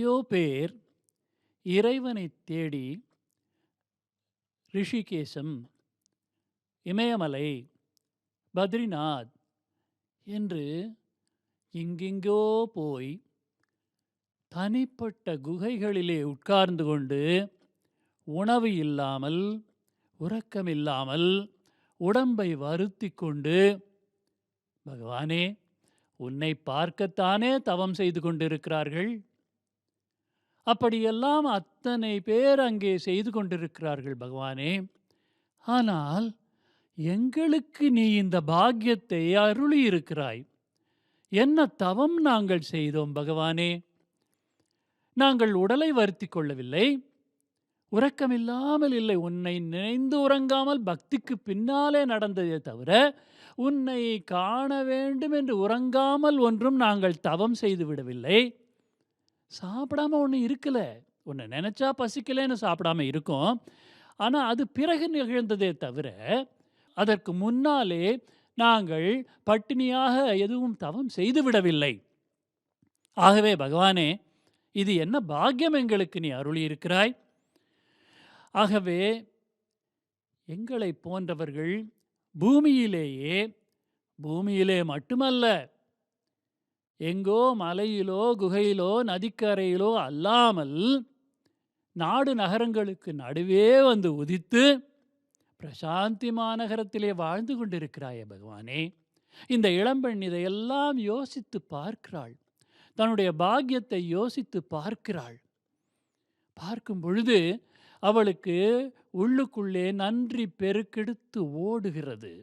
எத்தனையோ பேர் இறைவனைத் தேடி ரிஷிகேசம், இமயமலை, பத்ரிநாத் என்று எங்கெங்கோ போய் தனிப்பட்ட குகைகளிலே உட்கார்ந்து கொண்டு உணவு இல்லாமல், உறக்கமில்லாமல், உடம்பை வருத்திக் கொண்டு, பகவானே, உன்னை பார்க்கத்தானே தவம் செய்து கொண்டிருக்கிறார்கள். அப்படியெல்லாம் அத்தனை பேர் அங்கே செய்து கொண்டிருக்கிறார்கள் பகவானே. ஆனால் எங்களுக்கு நீ இந்த பாக்கியத்தை அருளியிருக்கிறாய். என்ன தவம் நாங்கள் செய்தோம் பகவானே? நாங்கள் உடலை வருத்திக் கொள்ளவில்லை, உறக்கமில்லாமல் இல்லை. உன்னை நினைந்து உறங்காமல் பக்திக்கு பின்னாலே நடந்ததே தவிர, உன்னை காண வேண்டும் என்று உறங்காமல் ஒன்றும் நாங்கள் தவம் செய்து விடவில்லை. சாப்பிடாம ஒன்றும் இருக்கல. உன்னை நினைச்சா பசிக்கலைன்னு சாப்பிடாம இருக்கும். ஆனால் அது பிறகு நிகழ்ந்ததே தவிர, அதற்கு முன்னாலே நாங்கள் பட்டினியாக எதுவும் தவம் செய்து விடவில்லை. ஆகவே பகவானே, இது என்ன பாக்கியம் எங்களுக்கு நீ அருளியிருக்கிறாய். ஆகவே எங்களை போன்றவர்கள் பூமியிலே மட்டுமல்ல, எங்கோ மலையிலோ குகையிலோ நதிக்கரையிலோ அல்லாமல் நாடு நகரங்களுக்கு நடுவே வந்து உதித்து பிரசாந்தி மாநகரத்திலே வாழ்ந்து கொண்டிருக்கிறாயே பகவானே. இந்த இளம்பெண் இதையெல்லாம் யோசித்து பார்க்கிறாள். தன்னுடைய பாக்கியத்தை யோசித்து பார்க்கிறாள். பார்க்கும் பொழுது அவளுக்கு உள்ளுக்குள்ளே நன்றி பெருக்கெடுத்து ஓடுகிறது.